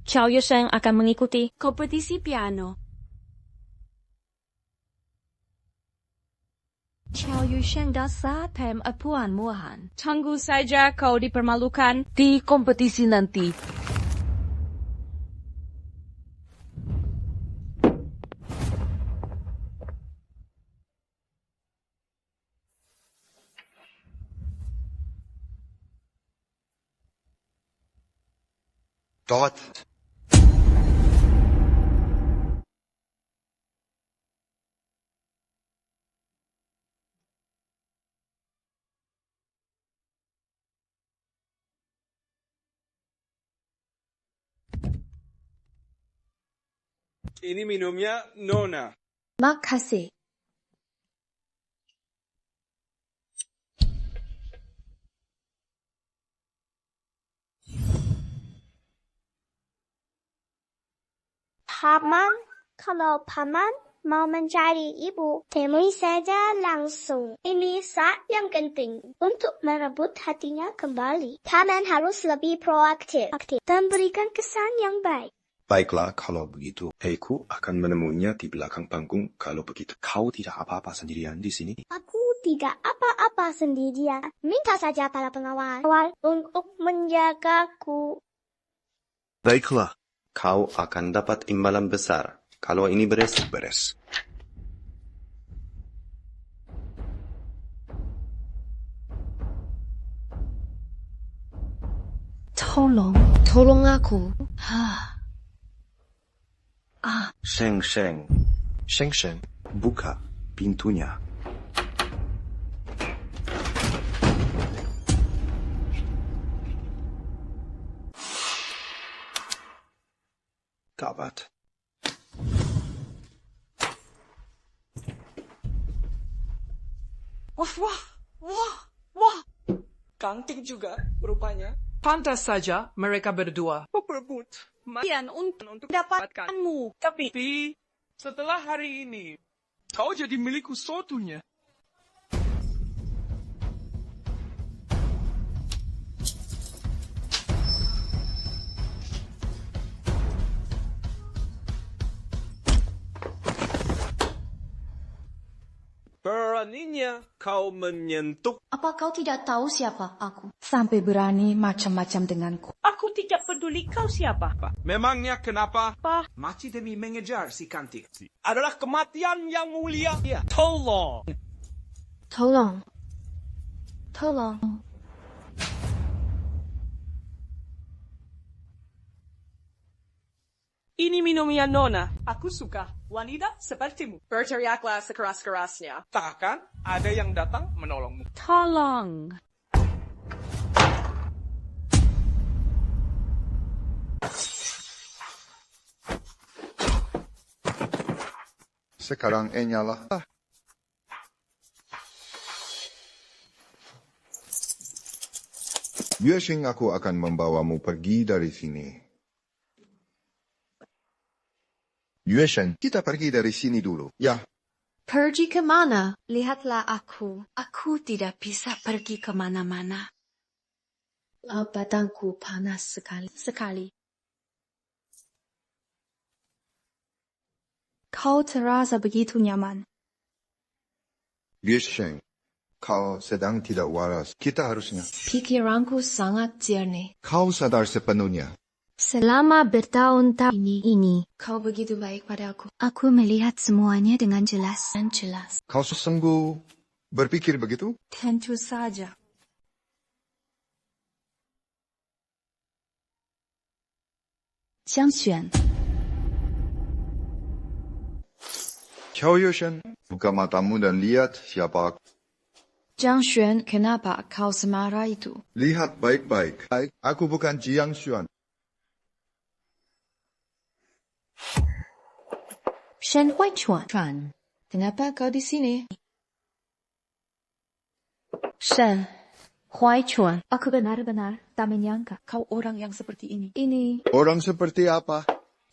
Chow Yue-sheng akan mengikuti kompetisi piano. Chow Yue-sheng dasar perempuan murahan. Tunggu saja kau dipermalukan. Di kompetisi nanti. Dort. Ini minumnya Nona. Makasih. Paman, kalau Paman mau mencari ibu, temui saja langsung. Ini saat yang penting untuk merebut hatinya kembali. Paman harus lebih proaktif dan berikan kesan yang baik. Baiklah kalau begitu. Heiku akan menemuinya di belakang panggung. Kalau begitu, kau tidak apa-apa sendirian di sini. Aku tidak apa-apa sendirian. Minta saja para pengawal untuk menjagaku. Baiklah, kau akan dapat imbalan besar. Kalau ini beres. Tolong aku. Sheng, buka pintunya. Gawat. Wah. Cantik juga rupanya. Pantas saja mereka berdua. Berebut. Pian untuk dapatkanmu. Tapi Setelah hari ini, kau jadi milikku seutuhnya. Beraninya kau menyentuh. Apa kau tidak tahu siapa aku? Sampai berani macam-macam denganku. aku tidak peduli kau siapa. Memangnya kenapa? Apa? Mati demi mengejar si cantik. Adalah kematian yang mulia. Ya. Tolong. Ini minumnya Nona. Aku suka wanita sepertimu. Berteriaklah sekeras-kerasnya. Takkan ada yang datang menolongmu. Tolong. Sekarang nyala. Yue-sheng, aku akan membawamu pergi dari sini. Yue-sheng, kita pergi dari sini dulu, ya. Pergi ke mana? Lihatlah aku. Aku tidak bisa pergi kemana-mana. Badanku panas sekali. Kau terasa begitu nyaman. Yue-sheng, kau sedang tidak waras. Kita harusnya. Pikiranku sangat jernih. Kau sadar sepenuhnya. Selama bertahun-tahun ini, Kau begitu baik padaku. aku melihat semuanya dengan jelas. Kau sungguh berpikir begitu? Tentu saja. Jiang Xuan. Qiao Yue-sheng, buka matamu dan lihat siapa aku. Jiang Xuan, kenapa kau semarah itu? Lihat baik-baik. Aku bukan Jiang Xuan. Shen Huaichuan. Kenapa kau di sini? Shen Huaichuan. Aku benar-benar tak menyangka Kau orang yang seperti ini. ini. Orang seperti apa?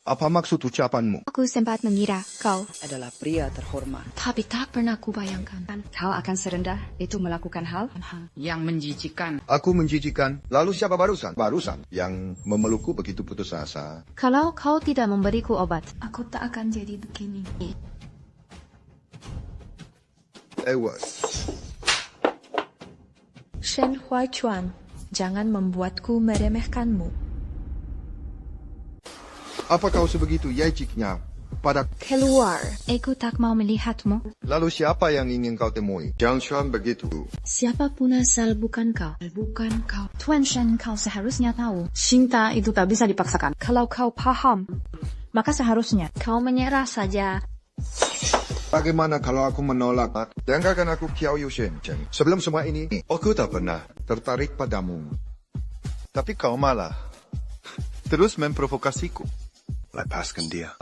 Apa maksud ucapanmu? Aku sempat mengira kau, adalah pria terhormat. tapi tak pernah kubayangkan. Kau akan serendah itu melakukan hal yang menjijikan. Aku menjijikan. Lalu siapa barusan? Barusan yang memelukku begitu putus asa. Kalau kau tidak memberiku obat, aku tak akan jadi begini. Shen Huaichuan, jangan membuatku meremehkanmu. Apa kau sebegitu yajiknya pada... Keluar. Aku tak mau melihatmu. Lalu siapa yang ingin kau temui? Jangan begitu. Siapapun asal bukan kau. Bukan kau. Tuan Shen, kau seharusnya tahu. Cinta itu tak bisa dipaksakan. Kalau kau paham, maka seharusnya Kau menyerah saja. Bagaimana kalau aku menolak? Dengarkan aku, Qiao Yushen. Sebelum semua ini, aku tak pernah tertarik padamu. Tapi kau malah terus memprovokasiku. Lepaskan dia.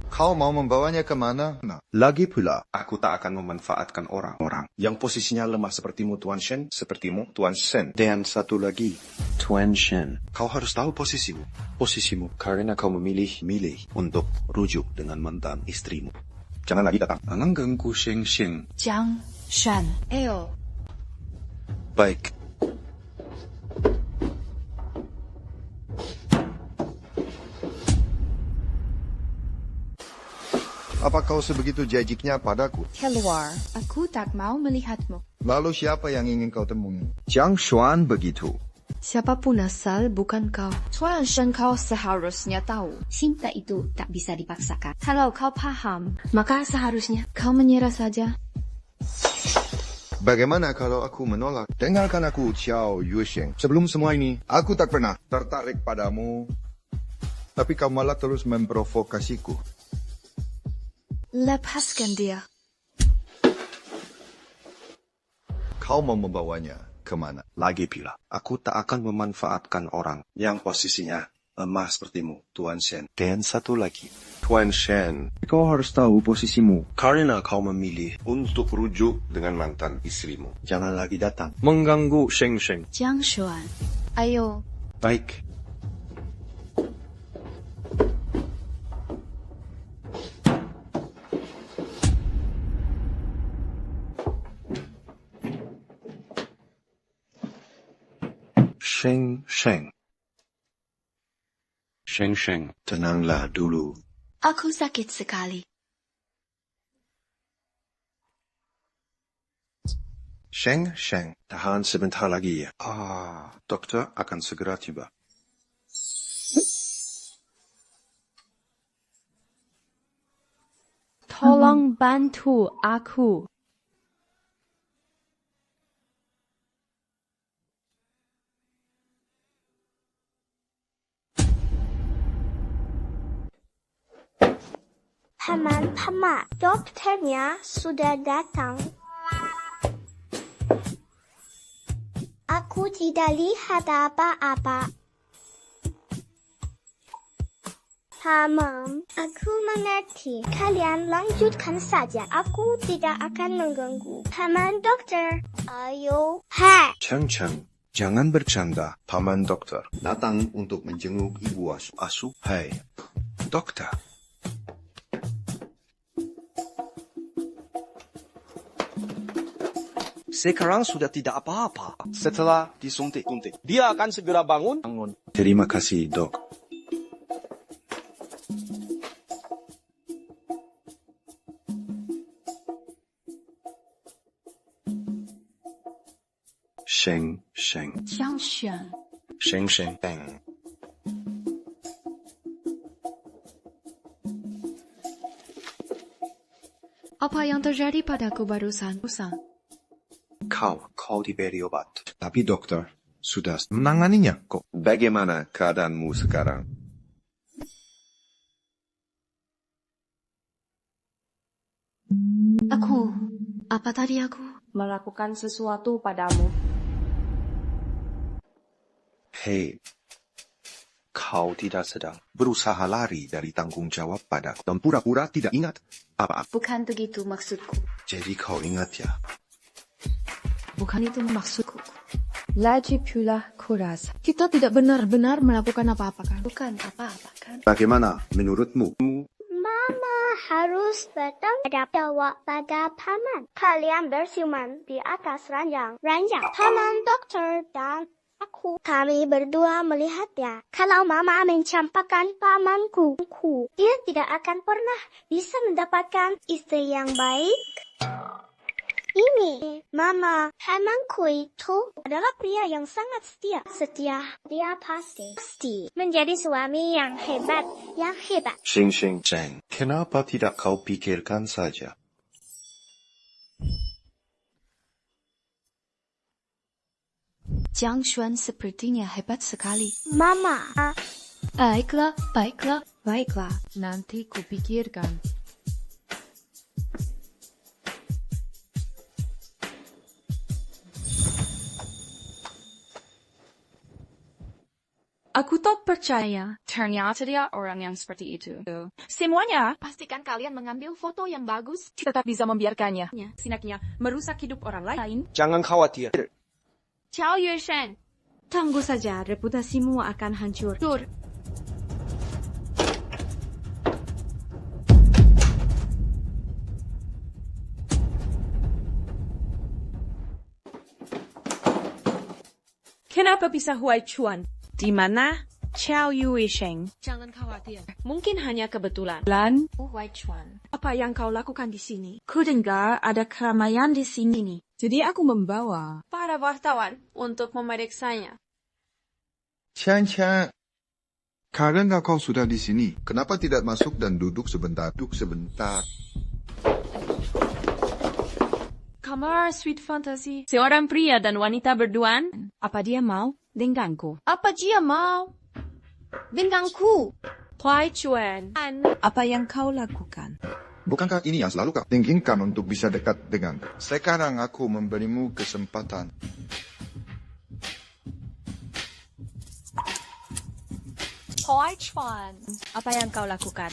Kau mau membawanya kemana? Lagi pula, aku tak akan memanfaatkan orang-orang yang posisinya lemah sepertimu, Tuan Shen, sepertimu, Tuan Shen. Dan satu lagi, Tuan Shen, kau harus tahu posisimu. Posisimu karena kau memilih untuk rujuk dengan mantan istrimu. Jangan lagi datang mengganggu Sheng Sheng. Jiang Shan. Baik. Apa kau sebegitu jajiknya padaku? Keluar. Aku tak mau melihatmu. Lalu siapa yang ingin kau temui? Jiang Xuan begitu. Siapapun asal bukan kau. Tuan Shen, kau seharusnya tahu. Cinta itu tak bisa dipaksakan. Kalau kau paham, Maka seharusnya kau menyerah saja. Bagaimana kalau aku menolak? Dengarkan aku, Qiao Yushen. Sebelum semua ini, aku tak pernah tertarik padamu. Tapi kau malah terus memprovokasiku. Lepaskan dia. Kau mau membawanya kemana? Lagi pula, aku tak akan memanfaatkan orang yang posisinya lemah sepertimu, Tuan Shen. Dan satu lagi, Tuan Shen, kau harus tahu posisimu karena kau memilih untuk rujuk dengan mantan istrimu. Jangan lagi datang mengganggu Sheng Sheng. Jiang Xuan. Ayo. Baik. Sheng Sheng. Sheng Sheng, tenanglah dulu. Aku sakit sekali. Sheng Sheng, tahan sebentar lagi ya. Dokter akan segera tiba. Tolong bantu aku. Paman, dokternya sudah datang. Aku tidak lihat apa-apa. Paman, aku mengerti. Kalian lanjutkan saja. Aku tidak akan mengganggu. Paman dokter, ayo. Hai. Cheng Cheng, jangan bercanda. Paman dokter datang untuk menjenguk ibu asuh. Hai, dokter. Sekarang sudah tidak apa-apa. Setelah disuntik, dia akan segera bangun. Terima kasih, dok. Sheng Sheng. Jiang Xuan. Sheng Sheng Bang. Apa yang terjadi padaku barusan? Kau diberi obat. Tapi dokter sudah menanganinya kok. Bagaimana keadaanmu sekarang? Apa tadi aku? Melakukan sesuatu padamu. Hei, kau tidak sedang berusaha lari dari tanggung jawab padaku dan pura-pura tidak ingat apa-apa. Bukan begitu maksudku. Jadi kau ingat ya? Bukan itu maksudku. Lagi pula kurasa. Kita tidak benar-benar melakukan apa-apa kan? Bukan apa-apa kan? Bagaimana menurutmu? Mama harus bertanggung jawab pada paman. Kalian bersiuman di atas ranjang. Paman, dokter, dan aku. Kami berdua melihatnya. Kalau mama mencampakkan pamanku, dia tidak akan pernah bisa mendapatkan istri yang baik. Ini, Mama, pamanku itu adalah pria yang sangat setia. Dia pasti menjadi suami yang hebat. Xing Xing Zheng, kenapa tidak kau pikirkan saja? Jiang Xuan sepertinya hebat sekali. Mama, Baiklah. Nanti kupikirkan. Aku tak percaya. Ternyata dia orang yang seperti itu. Semuanya Pastikan kalian mengambil foto yang bagus. kita tak bisa membiarkannya. Sinaknya merusak hidup orang lain. Jangan khawatir. Xiao Yueshen. Tunggu saja, reputasimu akan hancur. Kenapa bisa Huai Chuan? Di mana? Xiao Yuisheng. Jangan khawatir. Mungkin hanya kebetulan. Huai Chuan. Apa yang kau lakukan di sini? Kudengar ada keramaian di sini. Jadi aku membawa para wartawan untuk memeriksanya. Chan, karena kau sudah di sini, kenapa tidak masuk dan duduk sebentar? Kamar Sweet Fantasy. Seorang pria dan wanita berduaan. Apa dia mau denganku? Apa dia mau? Denganku. Huai Chuan. Apa yang kau lakukan? Bukankah ini yang selalu kau inginkan untuk bisa dekat dengan? Sekarang aku memberimu kesempatan. Huai Chuan. Apa yang kau lakukan?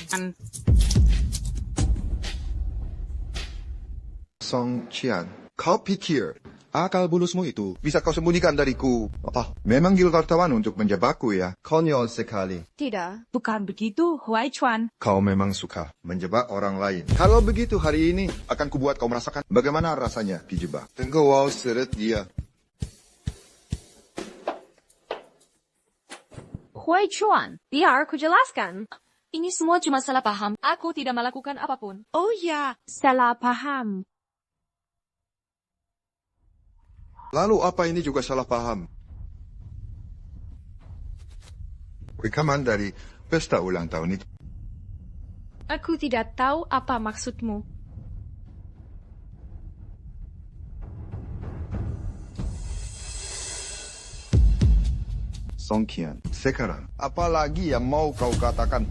Song Qian, kau pikir akal bulusmu itu bisa kau sembunyikan dariku? Apa? Memang gil wartawan untuk menjebakku ya? Konyol sekali. Tidak, bukan begitu, Huai Chuan. Kau memang suka menjebak orang lain. Kalau begitu hari ini akan kubuat kau merasakan bagaimana rasanya dijebak. Tengok wow seret dia. Huai Chuan, biar ku jelaskan. Ini semua cuma salah paham. Aku tidak melakukan apapun. Oh ya, salah paham. Lalu apa ini juga salah paham? Rekaman dari pesta ulang tahun itu. Aku tidak tahu apa maksudmu. Song Qian, sekarang apa lagi yang mau kau katakan?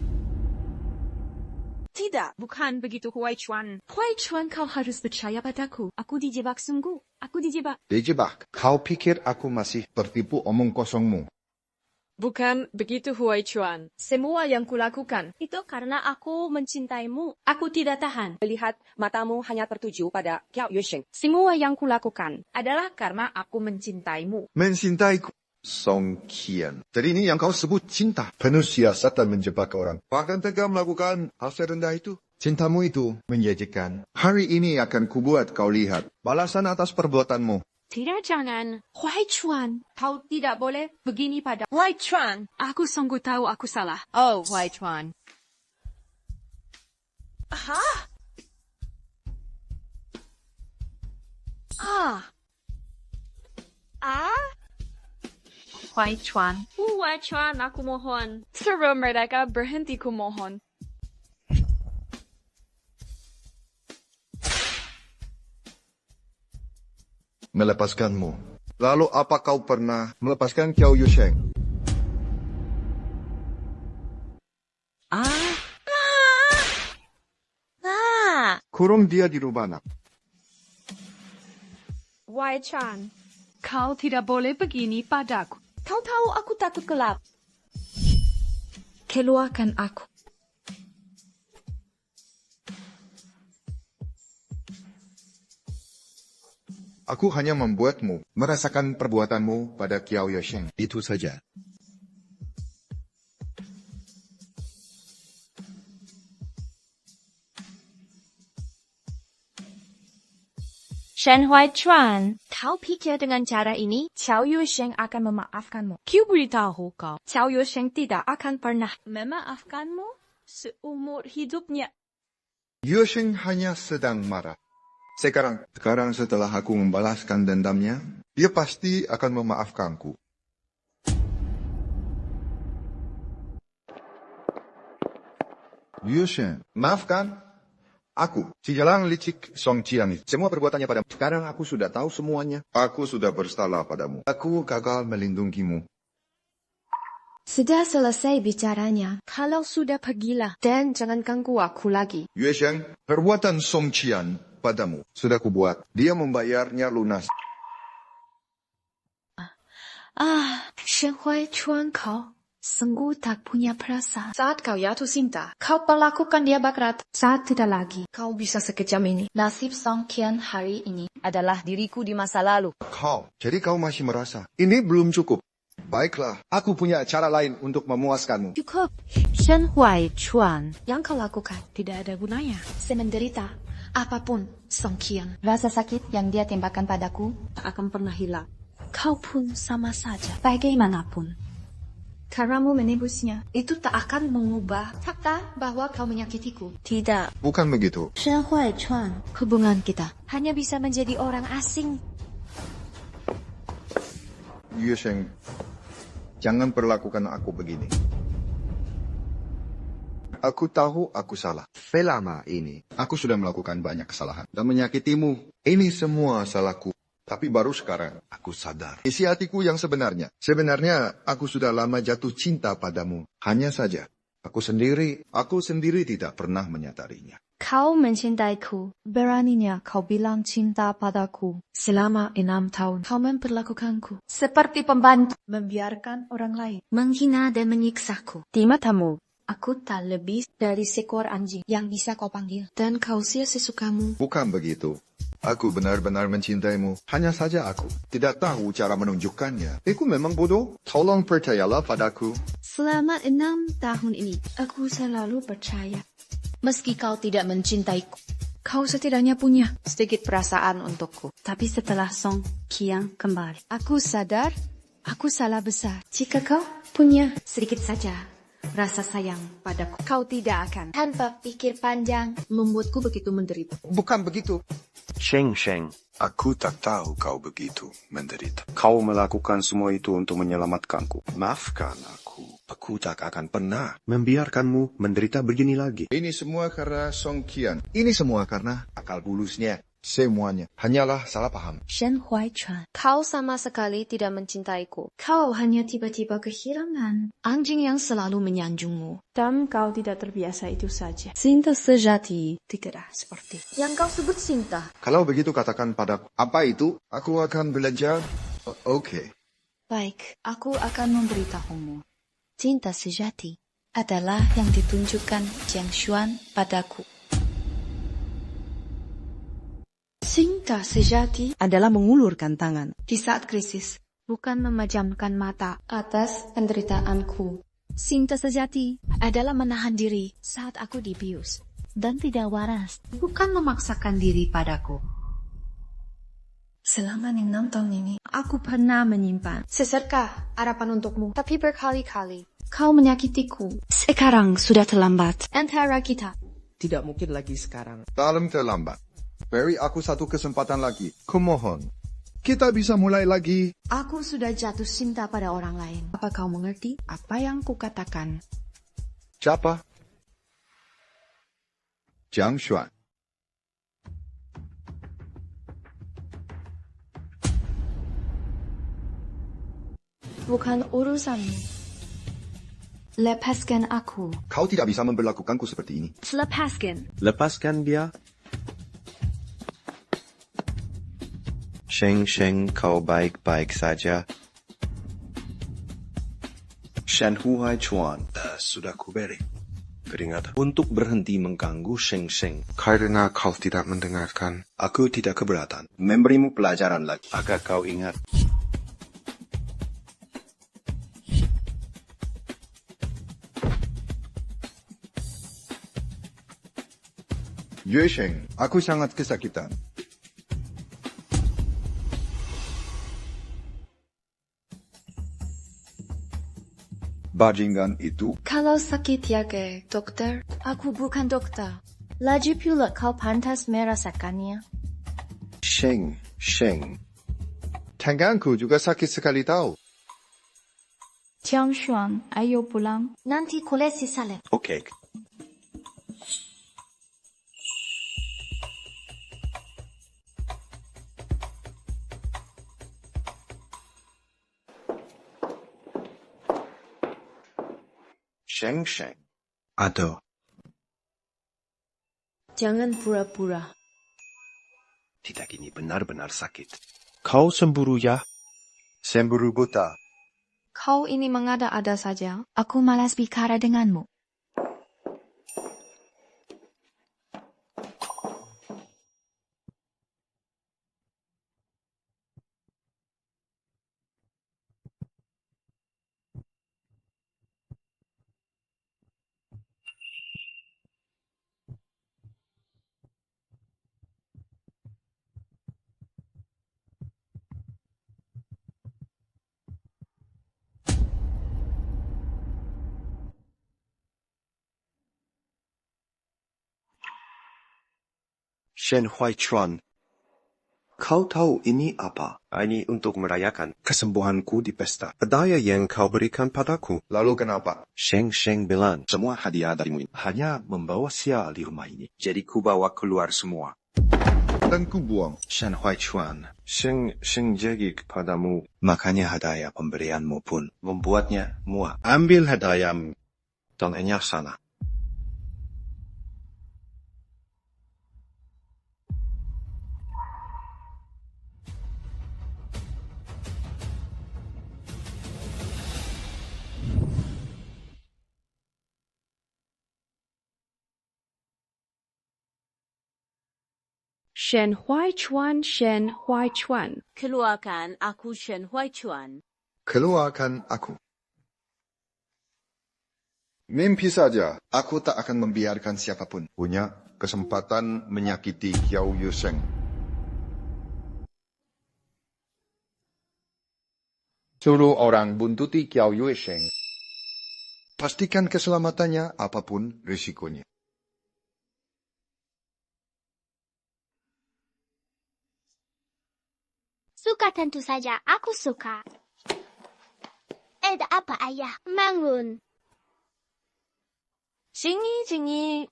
Tidak, bukan begitu Huai Chuan. Huai Chuan, kau harus percaya padaku. Aku dijebak sungguh. Aku dijebak. Dijebak? Kau pikir aku masih tertipu omong kosongmu? Bukan begitu Huai Chuan. Semua yang kulakukan itu karena aku mencintaimu. Aku tidak tahan. Melihat matamu hanya tertuju pada Xiao Yuesheng. Semua yang kulakukan adalah karena aku mencintaimu. Mencintaiku. Song Qian. Jadi ini yang kau sebut cinta. Penuh siasat dan menjebak orang. Bahkan tega melakukan hal serendah itu. Cintamu itu menjijikkan. Hari ini akan kubuat kau lihat balasan atas perbuatanmu. Tidak, jangan. Huai Chuan, kau tidak boleh begini pada Huai Chuan. Aku sungguh tahu aku salah. Oh, Huai Chuan. Huai Chuan. Huai Chuan, aku mohon. Seru mereka berhenti kumohon. Melepaskanmu. Lalu apa kau pernah melepaskan Xiao Yuesheng? Kurung dia di rumah nak. Huai Chuan, Kau tidak boleh begini padaku. kau tahu aku takut gelap. Keluarkan aku. Aku hanya membuatmu merasakan perbuatanmu pada Qiao Yuesheng. Itu saja. Shen Huaichuan, kau pikir dengan cara ini, Qiao Yuesheng akan memaafkanmu. Ku beritahu kau, Qiao Yuesheng tidak akan pernah memaafkanmu seumur hidupnya. Yuesheng hanya sedang marah. Sekarang setelah aku membalaskan dendamnya, dia pasti akan memaafkanku. Yuesheng, maafkan aku, si jalang licik Song Qian. Semua perbuatannya padamu. Sekarang aku sudah tahu semuanya. Aku sudah bersalah padamu. Aku gagal melindungimu. Sudah selesai bicaranya. Kalau sudah pergilah dan jangan ganggu aku lagi. Yuesheng, perbuatan Song Qian padamu sudah kubuat. Dia membayarnya lunas. Shen Huaichuan, kau sungguh tak punya perasaan. Saat kau jatuh cinta, Kau perlakukan dia bakat. saat tidak lagi. Kau bisa sekejam ini. Nasib Song Qian hari ini Adalah diriku di masa lalu. Jadi kau masih merasa ini belum cukup. Baiklah, aku punya cara lain untuk memuaskanmu. cukup. Shen Huaichuan, Yang kau lakukan Tidak ada gunanya. semenderita apapun Song Qian. Rasa sakit yang dia tembakan padaku Tak akan pernah hilang. Kau pun sama saja. Bagaimanapun. Caramu menebusnya itu tak akan mengubah fakta bahwa kau menyakitiku. tidak. Bukan begitu. Shen Huaichuan, Hubungan kita hanya bisa menjadi orang asing. Yuesheng, jangan perlakukan aku begini. Aku tahu aku salah. Selama ini, aku sudah melakukan banyak kesalahan dan menyakitimu. Ini semua salahku. Tapi baru sekarang, aku sadar. Isi hatiku yang sebenarnya. Sebenarnya, aku sudah lama jatuh cinta padamu. Hanya saja, aku sendiri tidak pernah menyadarinya. Kau mencintaiku. Beraninya kau bilang cinta padaku. Selama 6 tahun kau memperlakukanku seperti pembantu. Membiarkan orang lain menghina dan menyiksaku. Di matamu, aku tak lebih dari seekor anjing yang bisa kau panggil. Dan kau sia sesukamu. Bukan begitu. Aku benar-benar mencintaimu. Hanya saja aku tidak tahu cara menunjukkannya. Aku memang bodoh. Tolong percayalah padaku. Selama 6 tahun ini, aku selalu percaya. Meski kau tidak mencintaiku, Kau setidaknya punya sedikit perasaan untukku. Tapi setelah Song Qian kembali, aku sadar aku salah besar. Jika kau punya sedikit saja rasa sayang padaku, kau tidak akan tanpa pikir panjang membuatku begitu menderita. Bukan begitu. Sheng, Aku tak tahu kau begitu menderita. kau melakukan semua itu untuk menyelamatkanku. Maafkan aku. Aku tak akan pernah membiarkanmu menderita begini lagi. Ini semua karena Song Qian. Ini semua karena akal bulusnya. Semuanya hanyalah salah paham. Shen Huaichuan, kau sama sekali tidak mencintaiku. Kau hanya tiba-tiba kehilangan anjing yang selalu menyanjungmu. dan kau tidak terbiasa itu saja. Cinta sejati Tidaklah seperti yang kau sebut cinta. Kalau begitu katakan padaku, apa itu? Aku akan belajar. Oke. Baik, aku akan memberitahumu. Cinta sejati adalah yang ditunjukkan Jiang Xuan padaku. Cinta sejati adalah mengulurkan tangan. di saat krisis, bukan memejamkan mata atas penderitaanku. Cinta sejati adalah menahan diri saat aku dibius dan tidak waras, bukan memaksakan diri padaku. Selama 6 tahun ini, aku pernah menyimpan seserkah harapan untukmu, tapi berkali-kali kau menyakitiku. Sekarang sudah terlambat. Antara kita Tidak mungkin lagi sekarang. Dalam terlambat. Beri aku satu kesempatan lagi. Kumohon. Kita bisa mulai lagi. Aku sudah jatuh cinta pada orang lain. Apa kau mengerti apa yang kukatakan? Siapa? Jiang Xuan. Bukan urusanmu. Lepaskan aku. Kau tidak bisa memperlakukanku seperti ini. Lepaskan. Lepaskan dia. Sheng, kau baik-baik saja. Shen Huaichuan, sudah kuberi. peringatan untuk berhenti mengganggu Sheng Sheng. Karena kau tidak mendengarkan, aku tidak keberatan memberimu pelajaran lagi agar kau ingat. Yue Sheng, aku sangat kesakitan. Bajingan itu Kalau sakit ya ke, dokter? Aku bukan dokter. Lagi pula kau pantas merasakannya. Sheng. Tanganku juga sakit sekali tahu. Tiang Xuan, ayo pulang. Nanti koleksi salep. Oke. Sheng. Ada. Jangan pura-pura. Tidak, ini benar-benar sakit. Kau cemburu ya? Cemburu buta. Kau ini mengada-ada saja. Aku malas bicara denganmu. Shen Huaichuan. Kau tahu ini apa? Ini untuk merayakan kesembuhanku di pesta. Hadiah yang kau berikan padaku. Lalu kenapa? Sheng Sheng bilang, semua hadiah darimu hanya membawa sial di rumah ini. Jadi ku bawa keluar semua. Dan ku buang. Shen Huaichuan, Sheng jadi kepadamu. Makanya hadiah pemberianmu pun membuatnya muak. Ambil hadiahmu dan enyah sana. Shen Huaichuan. Keluarkan aku Shen Huaichuan. Keluarkan aku. Mimpi saja. Aku tak akan membiarkan siapapun punya kesempatan menyakiti Qiao Yusheng. Suruh orang buntuti Qiao Yusheng. Pastikan keselamatannya apapun risikonya. Suka tentu saja, aku suka. Ada apa ayah? Bangun. Jingyi,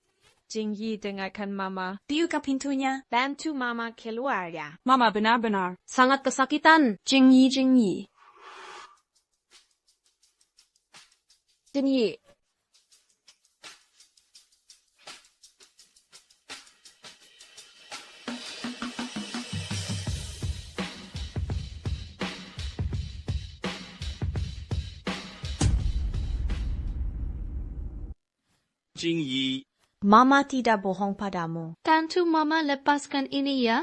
dengarkan Mama. Dibuka pintunya. Bantu Mama keluar ya. Mama benar-benar. Sangat kesakitan. Jingyi. Jingyi. Mama tidak bohong padamu. Bantu Mama lepaskan ini ya.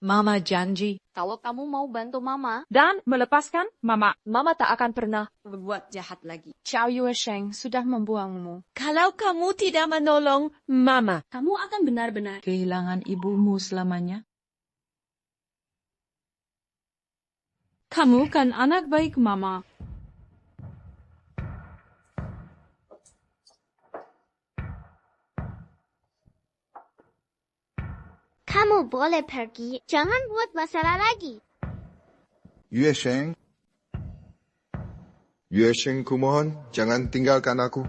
Mama janji. Kalau kamu mau bantu Mama, Dan melepaskan Mama. Mama tak akan pernah berbuat jahat lagi. Qiao Yuesheng sudah membuangmu. Kalau kamu tidak menolong Mama, Kamu akan benar-benar Kehilangan ibumu selamanya. Kamu kan anak baik Mama. Kamu boleh pergi. Jangan buat masalah lagi. Yuesheng, kumohon, jangan tinggalkan aku.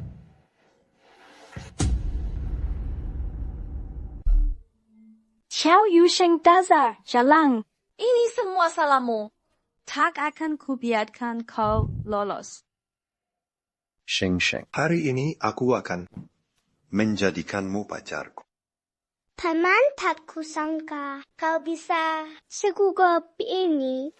Qiao Yusheng dasar, jalang. ini semua salahmu. Tak akan kubiarkan kau lolos. Sheng. Hari ini aku akan menjadikanmu pacarku. Paman tak kusangka kau bisa segugup ini.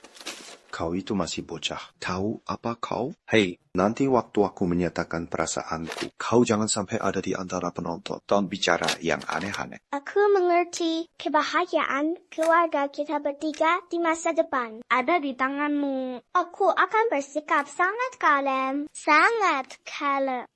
Kau itu masih bocah. Tahu apa kau? Hei, nanti waktu aku menyatakan perasaanku, kau jangan sampai ada di antara penonton dan bicara yang aneh-aneh. Aku mengerti kebahagiaan keluarga kita bertiga di masa depan. Ada di tanganmu. Aku akan bersikap sangat kalem. Sangat kalem.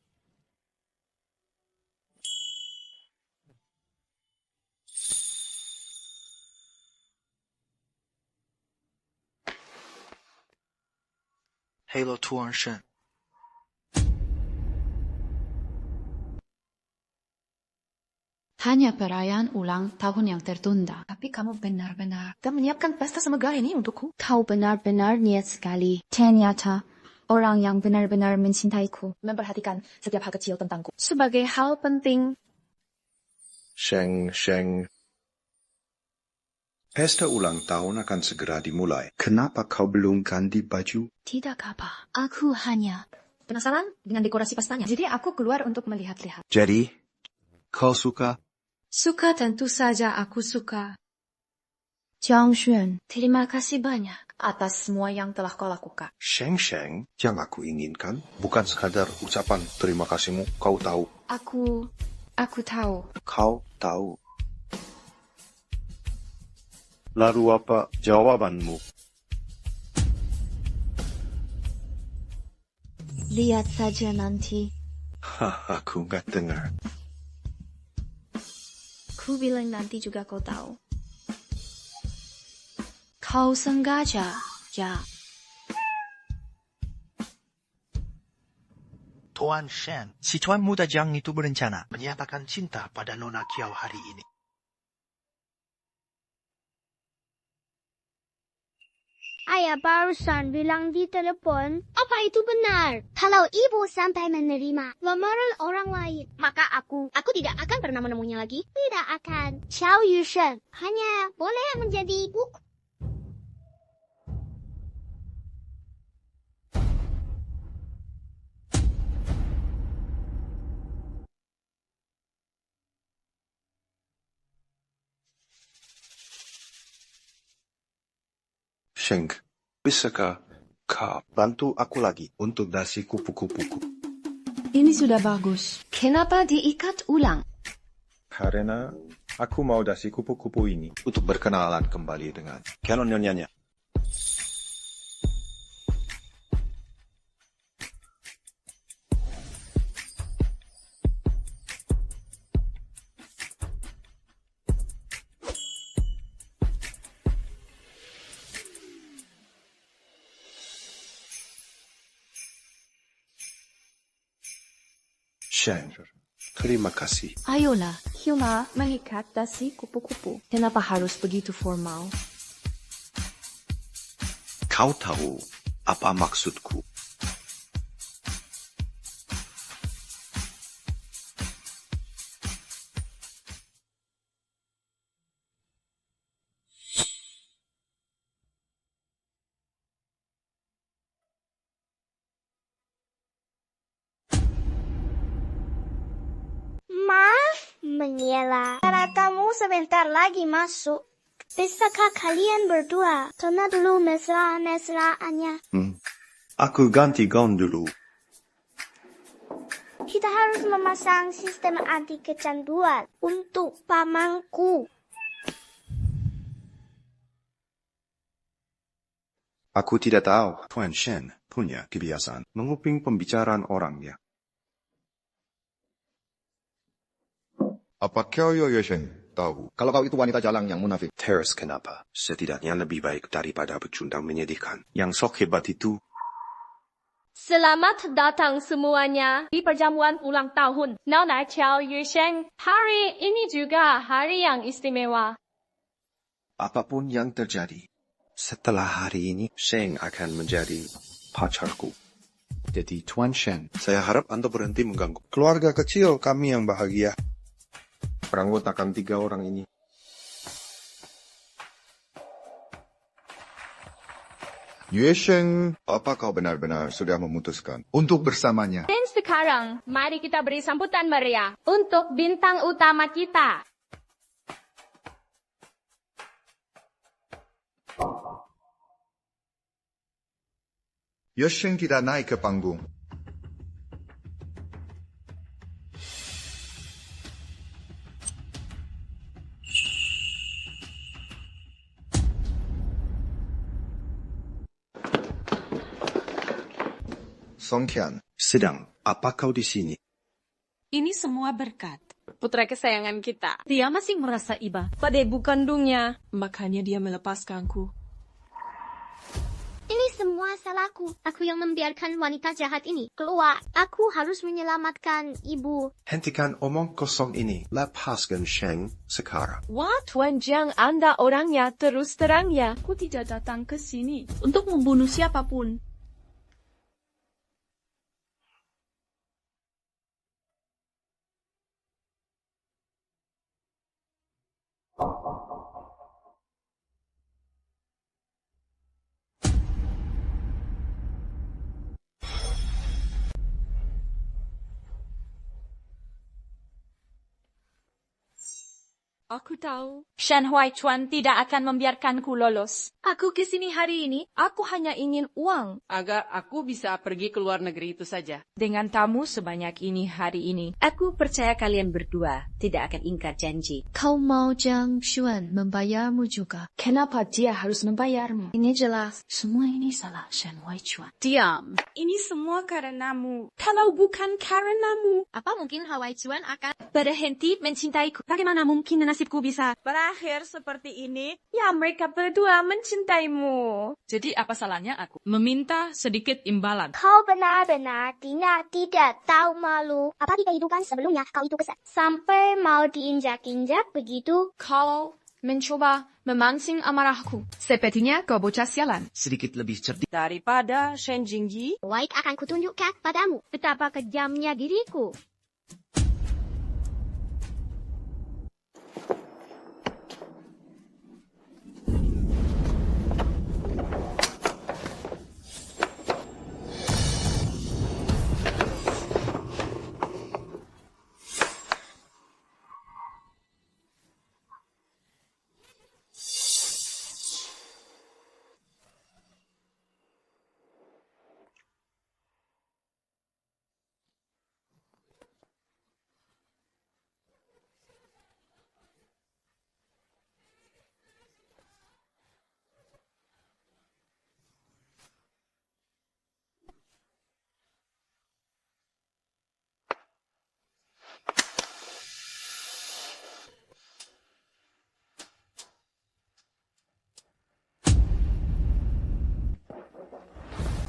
Hello, Tuan Shen. Hanya perayaan ulang tahun yang tertunda. Tapi kamu benar-benar menyiapkan pesta semegah ini untukku. Kau benar-benar niat sekali. Ternyata orang yang benar-benar mencintaiku. Memperhatikan setiap hal kecil tentangku. Sebagai hal penting. Sheng. Pesta ulang tahun akan segera dimulai. Kenapa kau belum ganti baju? Tidak apa. Aku hanya Penasaran dengan dekorasi pestanya? Jadi aku keluar untuk melihat-lihat. Jadi, kau suka? Suka, tentu saja aku suka. Jiang Xuan, terima kasih banyak. Atas semua yang telah kau lakukan. Sheng, yang aku inginkan bukan sekadar ucapan terima kasihmu. Kau tahu. Aku tahu. Kau tahu. Lalu apa jawabanmu? Lihat saja nanti. Aku nggak dengar. Ku bilang nanti juga kau tahu. Kau sengaja, ya. Tuan Shen, si Tuan Muda Jiang itu berencana menyatakan cinta pada Nona Kiao hari ini. Ayah barusan bilang di telepon, apa itu benar? Kalau ibu sampai menerima lamaran orang lain, maka aku tidak akan pernah menemuinya lagi. Tidak akan. Xiao Yushen hanya boleh menjadi buku. Sheng, bisakah kau bantu aku lagi untuk dasi kupu-kupuku? Ini sudah bagus. Kenapa diikat ulang? Karena aku mau dasi kupu-kupu ini untuk berkenalan kembali dengan calon nyonyanya. Sheng, terima kasih. Ayolah. Hilma mengikat dasi kupu-kupu. Kenapa harus begitu formal? Kau tahu apa maksudku? Maaf mengira. Karena kamu sebentar lagi masuk. Bisakah kalian berdua tona dulu mesra-mesraannya? Aku ganti gaun dulu. Kita harus memasang sistem anti kecanduan untuk pamanku. Aku tidak tahu Tuan Shen punya kebiasaan menguping pembicaraan orangnya. Apa Kiao Yoshen tahu kalau kau itu wanita jalang yang munafik? Terus kenapa? Setidaknya lebih baik daripada pecundang menyedihkan. Yang sok hebat itu. Selamat datang semuanya di perjamuan ulang tahun Nona Qiao Yusheng. Hari ini juga hari yang istimewa. Apapun yang terjadi, setelah hari ini, Sheng akan menjadi pacarku. Jadi Tuan Shen, saya harap Anda berhenti mengganggu keluarga kecil kami yang bahagia. Peranggotakan 3 orang ini. Yoshen, apa kau benar-benar sudah memutuskan untuk bersamanya? Dan sekarang, mari kita beri sambutan meriah untuk bintang utama kita. Yosheng tidak naik ke panggung. Songkian, Sedang, apa kau di sini? Ini semua berkat. Putra kesayangan kita. Dia masih merasa iba. Pada ibu kandungnya. Makanya dia melepaskanku. Ini semua salahku. Aku yang membiarkan wanita jahat ini keluar. Aku harus menyelamatkan ibu. Hentikan omong kosong ini. Lepaskan Sheng sekarang. Wah, Tuan Jiang, Anda orangnya terus terang ya. Aku tidak datang ke sini. Untuk membunuh siapapun. Aku tahu. Shen Huaichuan tidak akan membiarkanku lolos. Aku kesini hari ini, aku hanya ingin uang. Agar aku bisa pergi ke luar negeri itu saja. Dengan tamu sebanyak ini hari ini. Aku percaya kalian berdua tidak akan ingkar janji. Kau mau Jiang Xuan membayarmu juga. Kenapa dia harus membayarmu? Ini jelas. Semua ini salah Shen Huaichuan. Diam. Ini semua karenamu. Kalau bukan karenamu. Apa mungkin Huaichuan akan Berhenti mencintaiku. Bagaimana mungkin nasibku bisa berakhir seperti ini? Ya, mereka berdua mencintaimu. Jadi apa salahnya aku meminta sedikit imbalan? Kau benar-benar tidak tahu malu. Apa di kehidupan sebelumnya kau itu kesat. Sampai mau diinjak-injak begitu. Kau mencoba memancing amarahku. Sepertinya kau bocah sialan. Sedikit lebih cerdik. Daripada Shen Jingyi, Baik akan kutunjukkan padamu betapa kejamnya diriku.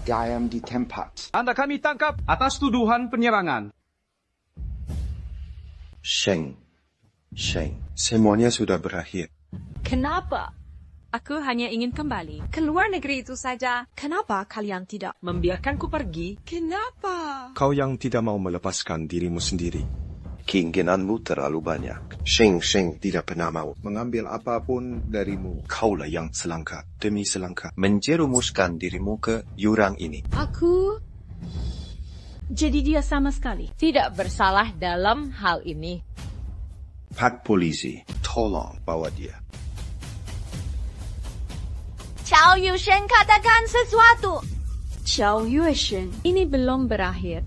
Diam di tempat. Anda kami tangkap atas tuduhan penyerangan. Sheng, semuanya sudah berakhir. Kenapa? Aku hanya ingin kembali. Keluar negeri itu saja. Kenapa kalian tidak membiarkanku pergi? Kenapa? Kau yang tidak mau melepaskan dirimu sendiri. Keinginanmu terlalu banyak. Sheng tidak pernah mau mengambil apapun darimu. Kaulah yang selangkah demi selangkah menjerumuskan dirimu ke jurang ini. Aku jadi dia sama sekali. Tidak bersalah dalam hal ini. Pak polisi, tolong bawa dia. Qiao Yushen katakan sesuatu. Qiao Yueshen. Ini belum berakhir.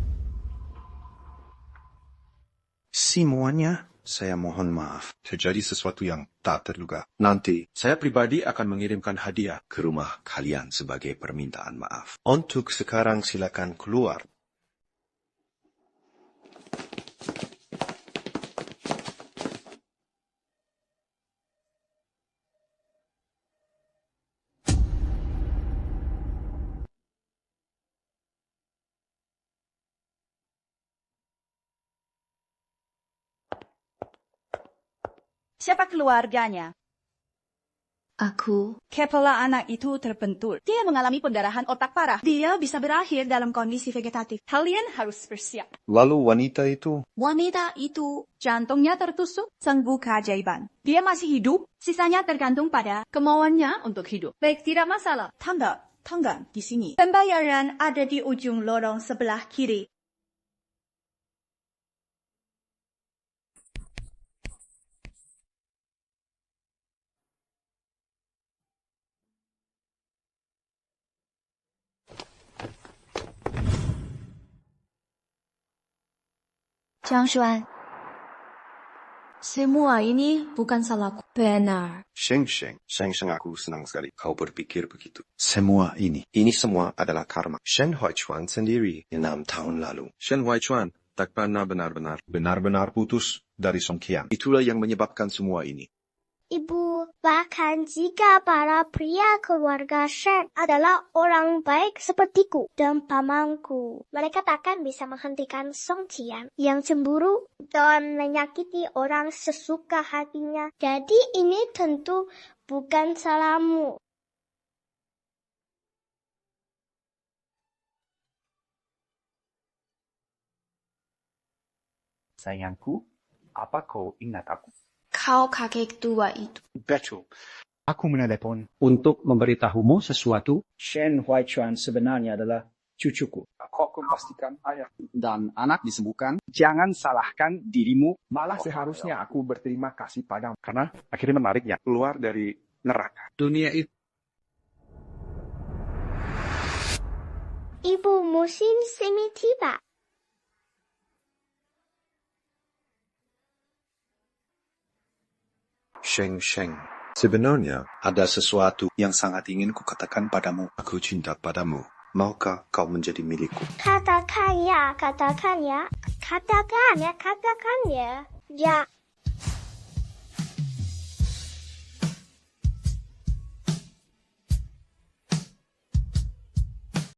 Semuanya, saya mohon maaf. Terjadi sesuatu yang tak terduga. Nanti, saya pribadi akan mengirimkan hadiah ke rumah kalian sebagai permintaan maaf. Untuk sekarang silakan keluar. Siapa keluarganya? Aku. Kepala anak itu terbentur. Dia mengalami pendarahan otak parah. Dia bisa berakhir dalam kondisi vegetatif. Kalian harus bersiap. Lalu wanita itu? Wanita itu jantungnya tertusuk, sembuh keajaiban. Dia masih hidup, sisanya tergantung pada kemauannya untuk hidup. Baik, tidak masalah. Tangga di sini. Pembayaran ada di ujung lorong sebelah kiri. Jiang Xuan, semua ini bukan salahku. Benar. Sheng, aku senang sekali kau berpikir begitu. Semua ini semua adalah karma. Shen Huaichuan sendiri 6 tahun lalu. Shen Huaichuan tak pernah benar-benar putus dari Song Qian. Itulah yang menyebabkan semua ini. Ibu, bahkan jika para pria keluarga Shen adalah orang baik sepertiku dan pamanku, mereka takkan bisa menghentikan Song Qian yang cemburu dan menyakiti orang sesuka hatinya. Jadi ini tentu bukan salahmu. Sayangku, apa kau ingat aku? Kau kakek tua itu. Betul. Aku menelepon untuk memberitahumu sesuatu. Shen Huaichuan sebenarnya adalah cucuku. Kau pastikan ayah dan anak disembuhkan. Jangan salahkan dirimu. Malah seharusnya aku berterima kasih padamu. Karena akhirnya menariknya keluar dari neraka. Dunia itu. Ibu, musim semi tiba. Sheng, sebenarnya ada sesuatu yang sangat ingin kukatakan padamu. Aku cinta padamu. Maukah kau menjadi milikku? Katakan ya. Ya.